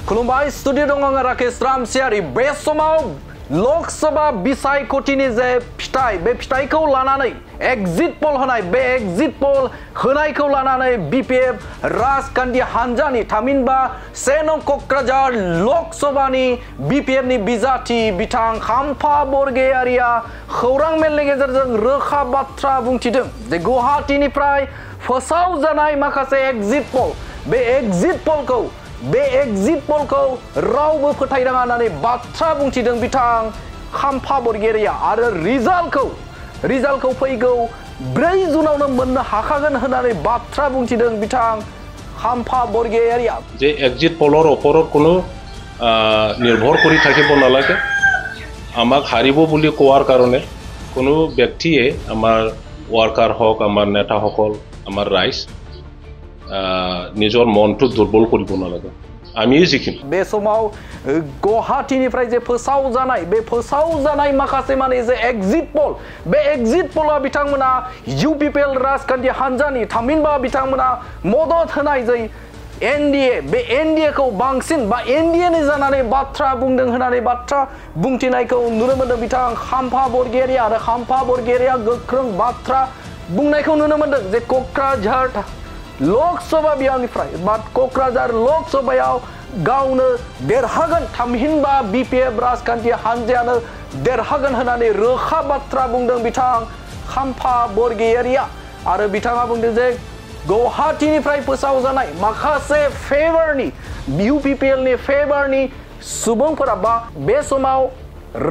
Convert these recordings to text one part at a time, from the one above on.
खुलुमबाय स्टुडिअ दं आङो राकेश रामसियारि बे समाव लक सभा बिसायख'थिनि जे फिथाइ बे फिथाइखौ लानानै एग्जिट पोल होनाय बे एग्जिट पोल होनायखौ लानानै बिपिएफ राजखान्थि हान्जानि थामहिनबा 1 नं क'क्राझार लक सभानि बिपिएफनि बिजाथि बिथां खाम्फा बरगयारिया खौरां मेलनि गेजेरजों रोखा बाथ्रा बुंथिदों जे गुवाहाटीनिफ्राय फोसावजानाय माखासे एग्जिट पोल बे एग्जिट पोलखौ रावबो फोथायनाङा होननानै बाथ्रा बुंथिदों बिथां खाम्फा बरगयारिया आरो रिजाल्टखौ फैगौ 4 जुनावनो मोननो हाखागोन होननानै बाथ्रा बुंथिदों बिथां खाम्फा बरगयारिया যে এক্সিট পোলৰ ওপৰত কোনো নিৰ্ভৰ কৰি থাকিব নালাগে আমাক হাৰিব বুলি কোৱাৰ কাৰণে কোনো ব্যক্তিয়ে আমাৰ ওয়াৰ্কাৰ হওক আমাৰ নেতাসকল আমাৰ ৰাইজ নিজৰ মনটো দুৰ্বল কৰিব নালাগে আমি জিকিম बे समाव गुवाहाटीनिफ्राय जे फोसावजानाय माखासे माने जे एग्जिट पोल बे एग्जिट पोला बिथांमोना यूपीपीएल राजखान्थि हान्जानि थामहिनबा बिथांमोना मदद होनाय जे एनडीए बे एनडीए खौ बांसिन बा एनडीए नि जानानै बाथ्रा बुंदों होननानै बाथ्रा बुंथिनायखौ नुनो मोनदों बिथां खाम्फा बरगयारिया आरो खाम्फा बरगयारिया गोख्रों बाथ्रा बुंनायखौ नुनो मोनदों जे क'क्राझार लक सभा बियावनिफ्राय बा क'क्राझार लक सभायाव गावनो देरहागोन थामहिनबा बिपिएफ राजखान्थि हान्जायानो देरहागोन होननानै रोखा बाथ्रा बुंदों बिथां खाम्फा बरगयारिया आरो बिथाङा बुंदों जे गुवाहाटीनिफ्राय फोसावजानाय माखासे फेभारनि यूपीपीएलनि फेभारनि सुबुंफोरा बा बे समाव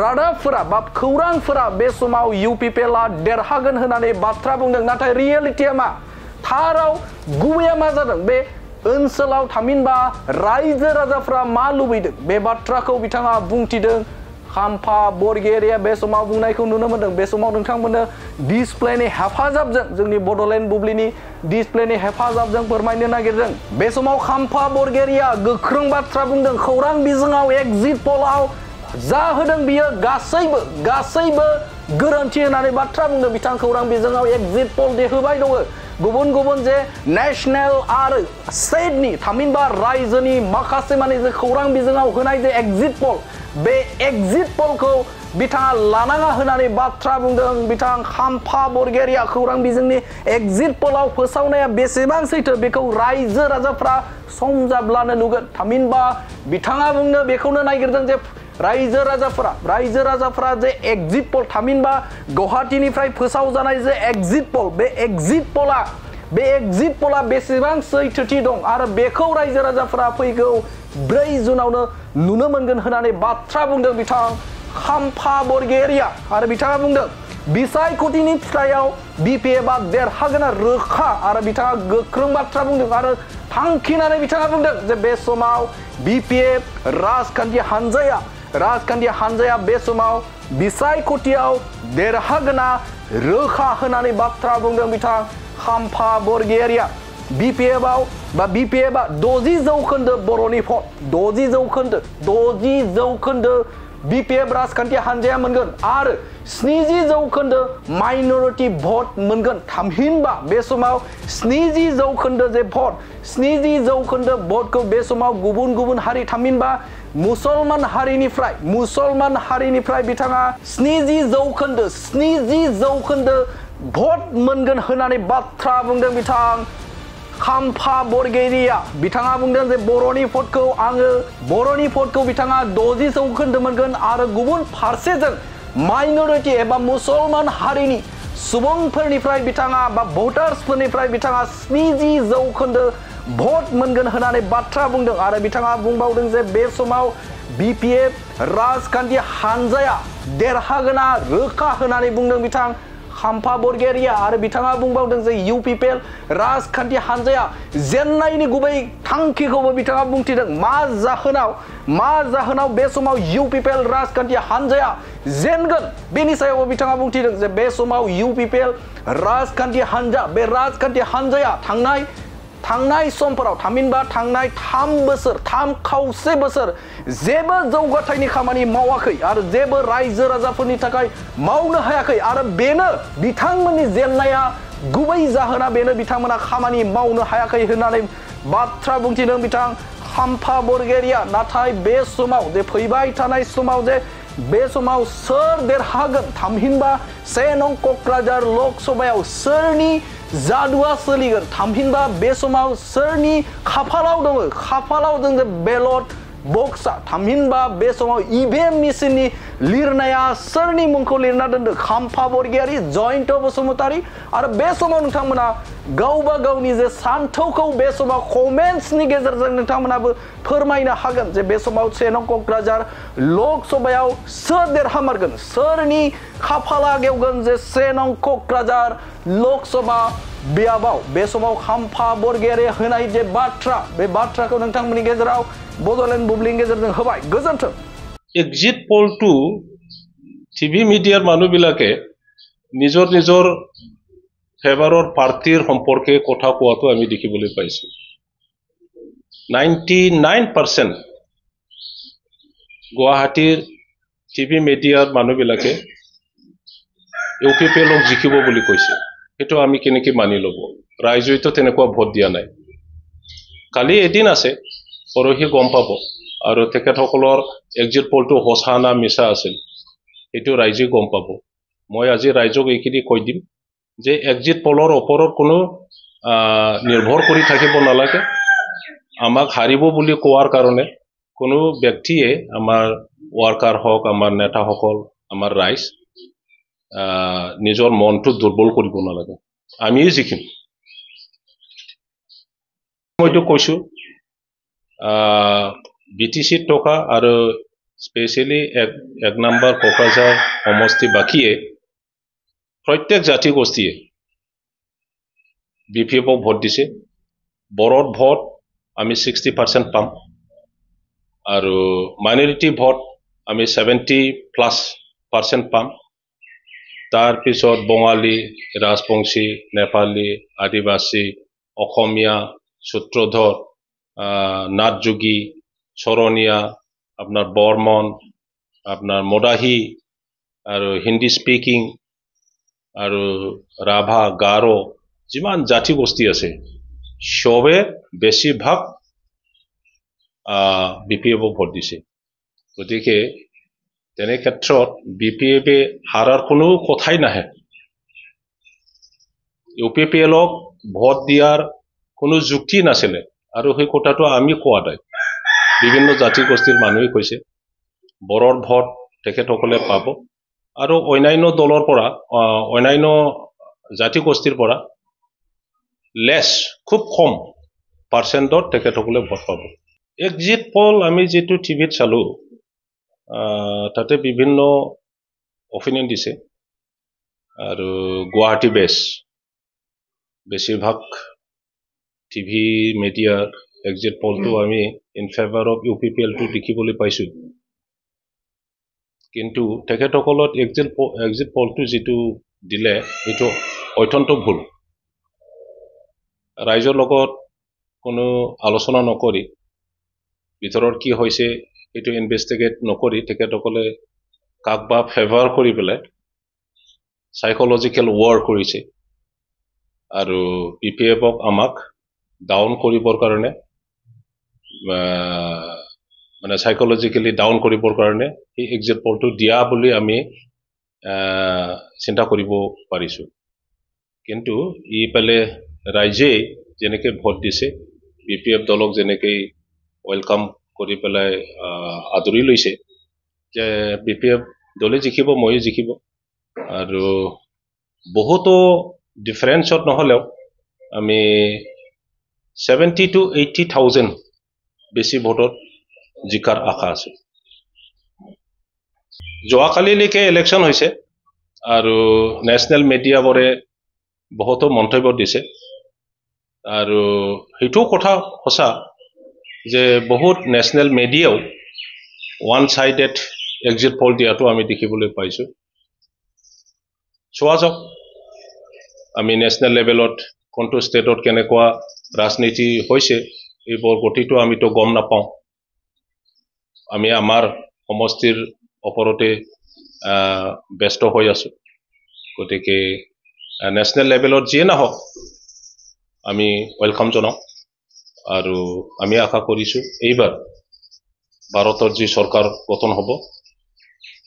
रादाबफोरा बा खौरांफोरा बे समाव यूपीपीएलआ देरहागोन होननानै बाथ्रा बुंदों नाथाय रियेलिटिया मा थाराव गुबैया मा जादों बे ओनसोलाव थामहिनबा रायजो राजाफ्रा मा लुबैदों बे बाथ्राखौ बिथाङा बुंथिदों खाम्फा बरगयारिया बे समाव बुंनायखौ नुनो मोनदों बे समाव नोंथांमोननो डिसप्लेनि हेफाजाबजों जोंनि बड'लेण्ड बुब्लिनि डिसप्लेनि हेफाजाबजों फोरमायनो नागिरदों बे समाव खाम्फा बरगयारिया गोख्रों बाथ्रा बुंदों खौरां बिजोङाव एग्जिट पोलआव जा होदों बियो गासैबो गोरोन्थि होननानै बाथ्रा बुंदों बिथां खौरां बिजोङाव एग्जिट पोल दे होबाय दङ गुबुन जे नेशनेल आरो स्टेटनि थामहिनबा रायजोनि माखासे माने जे खौरां बिजोङाव होनाय जे एग्जिट पोल बे एग्जिट पोलखौ बिथाङा लानाङा होननानै बाथ्रा बुंदों बिथां खाम्फा बरगयारिया खौरां बिजोंनि एग्जिट पोलआव फोसावनाया बेसेबां सैथो बेखौ रायजो राजाफ्रा सम जाब्लानो नुगोन थामहिनबा बिथाङा बुंनो बेखौनो नागिरदों जे रायजो राजाफ्रा जे एग्जिट पोल थामहिनबा गुवाहाटीनिफ्राय फोसावजानाय जे एग्जिट पोल बे एग्जिट पोला बेसेबां सैथोथि दं आरो बेखौ रायजो राजाफ्रा फैगौ 4 जुनावनो नुनो मोनगोन होननानै बाथ्रा बुंदों बिथां खाम्फा बरगयारिया आरो बिथाङा बुंदों बिसायख'थिनि फिथाइयाव बिपिएफआ देरहागोना रोखा आरो बिथाङा गोख्रों बाथ्रा बुंदों आरो थांखिनानै बिथाङा बुंदों जे बे समाव बिपिएफ राजखान्थि हान्जाया बे समाव बिसायख'थियाव देरहागोना रोखा होननानै बाथ्रा बुंदों बिथां खाम्फा बरगयारिया बिपिएफआ 60% बर'नि भट 60% बिपिएफ राजखान्थि हान्जाया मोनगोन आरो 70% माइनरिटि भट मोनगोन थामहिनबा बे समाव 70% जे भट 70% भटखौ बे समाव गुबुन हारि थामहिनबा मुसलमान हारिनिफ्राय बिथाङा 70% भट मोनगोन होननानै बाथ्रा बुंदों बिथां खाम्फा बरगयारिया बिथाङा बुंदों जे बर'नि भटखौ बिथाङा 60% मोनगोन आरो गुबुन फारसेजों माइनरिटि एबा मुसलमान हारिनि सुबुंफोरनिफ्राय बिथाङा बा भटार्सफोरनिफ्राय बिथाङा 70% भट मोनगोन होननानै बाथ्रा बुंदों आरो बिथाङा बुंबावदों जे बे समाव बिपिएफ राजखान्थि हान्जाया देरहागोना रोखा होननानै बुंदों बिथां खाम्फा बरगयारिया आरो बिथाङा बुंबावदों जे यूपीपीएल राजखान्थि हान्जाया जेननायनि गुबै थांखिखौबो बिथाङा बुंथिदों मा जाहोनाव बे समाव यूपीपीएल राजखान्थि हान्जाया जेनगोन बेनि सायावबो बिथाङा बुंथिदों जे बे समाव यूपीपीएल राजखान्थि हान्जाया थांनाय समफोराव थामहिनबा थांनाय 3 खावसे बोसोर जेबो जौगाथायनि खामानि मावाखै आरो जेबो रायजो राजाफोरनि थाखाय मावनो हायाखै आरो बेनो बिथांमोननि जेननाया गुबै जाहोना बेनो बिथांमोना खामानि मावनो हायाखै होननानै बाथ्रा बुंथिदों बिथां खाम्फा बरगेरिया नाथाय बे समाव जे फैबाय थानाय समाव जे बे समाव सोर देरहागोन थामहिनबा 1 नं क'क्राझार लकसभायाव सोरनि जादुआ सोलिगोन थामहिनबा बे समाव सोरनि खाफालाव दं जे बेलट बक्सा थामहिनबा बे समाव ईवीएम मेसिननि लिरनाया सोरनि मुंखौ लिरना दोनदो खाम्फा बरगयारी जयन्त बसुमतारी आरो बे समाव नोंथांमोना गावबा गावनि जे सान्थौखौ बे समाव कमेन्ट्सनि गेजेरजों नोंथांमोनाबो फोरमायनो हागोन जे बे समाव 1 नं क'क्राझार लकसभायाव सोर देरहामारगोन सोरनि खाफाला गेवगोन जे 1 नं क'क्राझार लकसभा बियाबाव बे समाव खाम्फा बरगयारी होनाय जे बाथ्रा बे बाथ्राखौ नोंथांमोननि गेजेराव बड'लेण्ड बुब्लिनि गेजेरजों होबाय गोजोन्थों एग्जिट पोल टू টিভি মিডিয়ার মানুষবিলাকে নিজৰ নিজৰ ফেভাৰৰ পাৰ্টিৰ সম্পৰ্কে কথা কোৱাটো আমি দেখিবলৈ পাইছো 99% গুৱাহাটীৰ টিভি মিডিয়াৰ মানুহবিলাকে ইউপিপিএলক জিকিব বুলি কৈছে সেইটো আমি কেনেকৈ মানি ল'ব ৰাইজেতো তেনেকুৱা ভোট দিয়া নাই কালি এদিন আছে পৰহি গম পাব আৰু তেখেতসকলৰ এক্সিট পোলটো সঁচা না মিছা আছিল এইটো ৰাইজে গম পাব মই আজি ৰাইজক এইখিনি কৈ দিম যে এক্সিট পোলৰ ওপৰত কোনো নিৰ্ভৰ কৰি থাকিব নালাগে আমাক হাৰিব বুলি কোৱাৰ কাৰণে কোনো ব্যক্তিয়ে আমাৰ ওয়াৰ্কাৰ হওক আমাৰ নেতাসকল আমাৰ ৰাইজ নিজৰ মনটো দুৰ্বল কৰিব নালাগে আমিও জিকিম মইতো কৈছো বিটিসি টকা আৰু স্পেশালি এক নাম্বাৰ কোকৰাঝাৰ সমষ্টি বাকিয়ে প্ৰত্যেক জাতি গোষ্ঠীয়ে বিপিএফক ভোট দিছে বড়োৰ ভোট আমি 60% পাম আৰু মাইনৰিটি ভোট আমি 70+% পাম তাৰ পিছত বঙালী ৰাজবংশী নেপালী আদিবাসী অসমীয়া সূত্ৰধৰ নাথযোগী চৰণীয়া আপনার বর্মন আপনার মদাহি আর হিন্দি স্পিকিং আর রাভা গারো যিমান জাতি গোষ্ঠী আছে সবে বেশিরভাগ বিপিএফক ভোট দিছে গতিকে তেনে ক্ষেত্ৰত বিপিএফে হাৰাৰ কোনো কথাই নাহে ইউপিপিএলক ভোট দিয়াৰ কোনো যুক্তি নাছিলে আৰু সেই কথাটো আমি কোৱা নাই বিভিন্ন জাতি গোষ্ঠীৰ মানুহে কৈছে বড়োৰ ভোট তেখেতসকলে পাব আৰু অন্যান্য দলৰ পৰা অন্যান্য জাতি গোষ্ঠীৰ পৰা লেছ খুব কম পাৰ্চেন্টত তেখেতসকলে ভোট পাব এক্সিট পোল আমি যেটো টিভিত চালো তাতে বিভিন্ন অপিনিয়ন দিছে আৰু গুৱাহাটী বেছিভাগ টিভি মিডিয়াৰ এক্সিট পোলটো আমি ইন ফেভাৰ অফ ইউপিপিএল টু দেখিবলৈ পাইছো কিন্তু তেখেতসকলত এক্সিট পোলটো যেটো দিলে এটো অত্যন্ত ভুল ৰাইজৰ লগত কোনো আলোচনা নকৰি ভিতৰত কি হৈছে এটো ইনভেষ্টিগেট নকৰি তেখেতসকলে কাকবা ফেভাৰ কৰি পেলাই সাইকোলজিক্যাল ওয়াৰ কৰিছে আৰু পিপিএফক আমাক ডাউন কৰিবৰ কাৰণে মানে সাইকোলজিক্যালি ডাউন কৰিবৰ কাৰণে এই এক্সিট পোলটো দিয়া বুলি আমি চিন্তা কৰিব পাৰিছো কিন্তু ই পেলে ৰাইজে যেনেকৈ ভোট দিছে বিপিএফ দলক যেনেকৈ ওয়েলকাম কৰি পেলাই আদৰি লৈছে যে বিপিএফ দলে জিকিব ময়ো জিকিব আৰু বহুতো ডিফাৰেন্সত নহলেও আমি 70 to 80,000 বেছি ভোটত জিকাৰ আশা আছে যোৱাকালিলৈকে ইলেকশ্যন হৈছে আৰু নেশনেল মিডিয়াবোৰে বহুতো মন্তব্য দিছে আৰু হেতু কথা সঁচা যে বহুত নেশনেল মিডিয়াও ওয়ান সাইডেড এক্সিট পোল দিয়াটো আমি দেখিবলৈ পাইছো চোৱা যাওক আমি নেশনেল লেভেলত কোনটো ষ্টেটত কেনেকুৱা ৰাজনীতি হৈছে এইবোৰ গতিটো আমিতো গম নাপাওঁ আমি আমাৰ সমষ্টিৰ ওপৰতে ব্যস্ত হৈ আছো গতিকে নেশনেল লেভেলত যিয়ে নহওক আমি ওয়েলকাম জনাও আৰু আমি আশা কৰিছোঁ এইবাৰ ভাৰতৰ যি চৰকাৰ গঠন হ'ব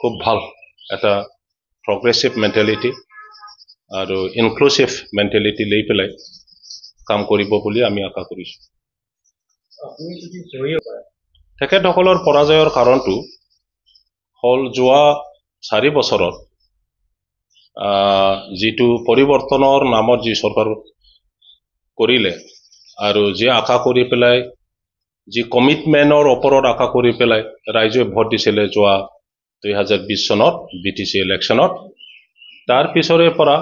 খুব ভাল এটা প্ৰগ্ৰেছিভ মেণ্টেলিটি আৰু ইনক্লুচিভ মেণ্টেলিটি লৈ পেলাই কাম কৰিব বুলি আমি আশা কৰিছোঁ তেখেতসকলৰ পৰাজয়ৰ কাৰণটো হ'ল যোৱা 4 বছৰত যিটো পৰিৱৰ্তনৰ নামত যি চৰকাৰ কৰিলে আৰু যি আশা কৰি পেলাই যি কমিটমেণ্টৰ ওপৰত আশা কৰি পেলাই ৰাইজে ভোট দিছিলে যোৱা 2020 চনত বিটিচি ইলেকশ্যনত তাৰ পিছৰে পৰা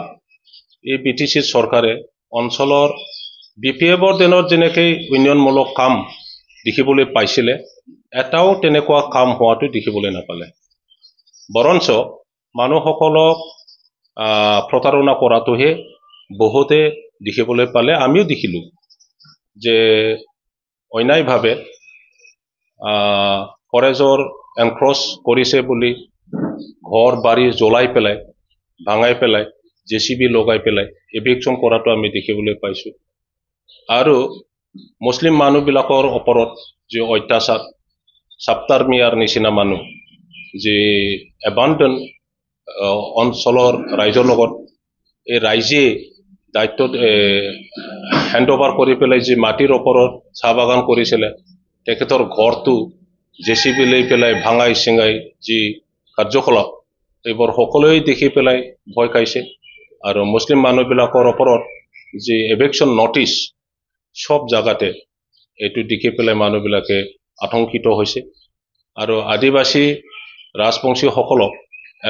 এই বিটিচি চৰকাৰে অঞ্চলৰ বিপিএফৰ দিনত যেনেকৈ উন্নয়নমূলক কাম দেখিবলৈ পাইছিলে এটাও তেনেকুৱা কাম হোৱাটো দেখিবলৈ নাপালে বৰঞ্চ মানুহসকলক প্ৰতাৰণা কৰাটোহে বহুতে দেখিবলৈ পালে আমিও দেখিলোঁ যে অন্যায়ভাৱে ফৰেজৰ এনক্ৰচ কৰিছে বুলি ঘৰ বাৰী জ্বলাই পেলাই ভাঙাই পেলাই জেচিবি লগাই পেলাই এভিকশ্যন কৰাটো আমি দেখিবলৈ পাইছোঁ আৰু মুছলিম মানুহবিলাকৰ ওপৰত যি অত্যাচাৰ সাপ্তাৰ মিয়াৰ নিচিনা মানুহ যি এবাণ্ডন অঞ্চলৰ ৰাইজৰ লগত এই ৰাইজে দায়িত্বত হেণ্ডঅভাৰ কৰি পেলাই যি মাটিৰ ওপৰত চাহ বাগান কৰিছিলে তেখেতৰ ঘৰটো জেচিবি লৈ পেলাই ভাঙাই চিঙাই যি কাৰ্যকলাপ এইবোৰ সকলোৱে দেখি পেলাই ভয় খাইছে আৰু মুছলিম মানুহবিলাকৰ ওপৰত যি এভিকশ্যন নটিচ সব জায়গাতে এইটো দেখি পেলাই মানুহবিলাকে আতংকিত হৈছে আৰু আদিবাসী ৰাজবংশীসকলক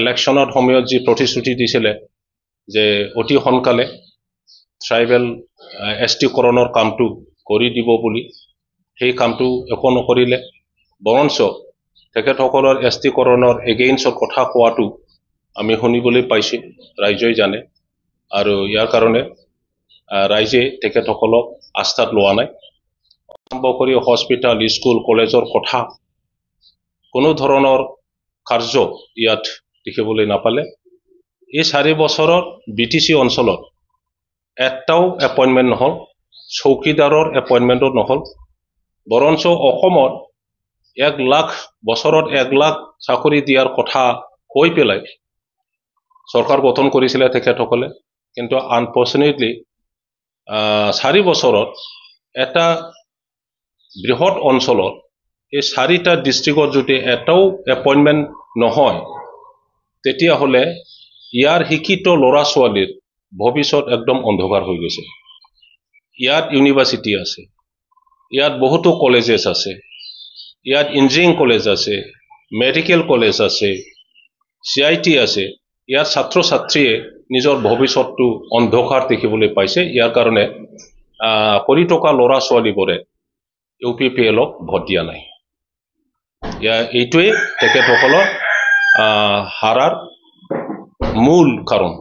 ইলেকশ্যনৰ সময়ত যি প্ৰতিশ্ৰুতি দিছিলে যে অতি সোনকালে ট্ৰাইবেল এছটিকৰণৰ কামটো কৰি দিব বুলি সেই কামটো একো নকৰিলে বৰঞ্চ তেখেতসকলৰ এছটিকৰণৰ এগেইনষ্টৰ কথা কোৱাটো আমি শুনিবলৈ পাইছোঁ ৰাইজেই জানে আৰু ইয়াৰ কাৰণে ৰাইজে তেখেতসকলক আস্থাত লোৱা নাই আৰম্ভ কৰি হস্পিটাল স্কুল কলেজৰ কথা কোনো ধৰণৰ কাৰ্য ইয়াত দেখিবলৈ নাপালে এই 4 বছৰত বিটিচি অঞ্চলত এটাও এপইণ্টমেণ্ট নহল চৌকিদাৰৰ এপইণ্টমেণ্টও নহল বৰঞ্চ অসমত 1 লাখ বছৰত 1 লাখ চাকৰি দিয়াৰ কথা কৈ পেলাই চৰকাৰ গঠন কৰিছিলে তেখেতসকলে কিন্তু আনফৰ্চুনেটলি 4 বছৰত এটা বৃহৎ অঞ্চলত এই 4টা ডিষ্ট্ৰিক্টত যদি এটাও এপইণ্টমেণ্ট নহয় তেতিয়াহ'লে ইয়াৰ শিক্ষিত ল'ৰা ছোৱালীৰ ভৱিষ্যত একদম অন্ধকাৰ হৈ গৈছে ইয়াত ইউনিভাৰ্চিটি আছে ইয়াত বহুতো কলেজেছ আছে ইয়াত ইঞ্জিনিয়াৰিং কলেজ আছে মেডিকেল কলেজ আছে CIT আছে ইয়াত ছাত্ৰ ছাত্ৰীয়ে নিজৰ ভৱিষ্যতটো অন্ধকাৰ দেখিবলৈ পাইছে ইয়াৰ কাৰণে পঢ়ি থকা ল'ৰা ছোৱালীবোৰে UPPLক ভোট দিয়া নাই এইটোৱে তেখেতসকলৰ হাৰাৰ মূল কাৰণ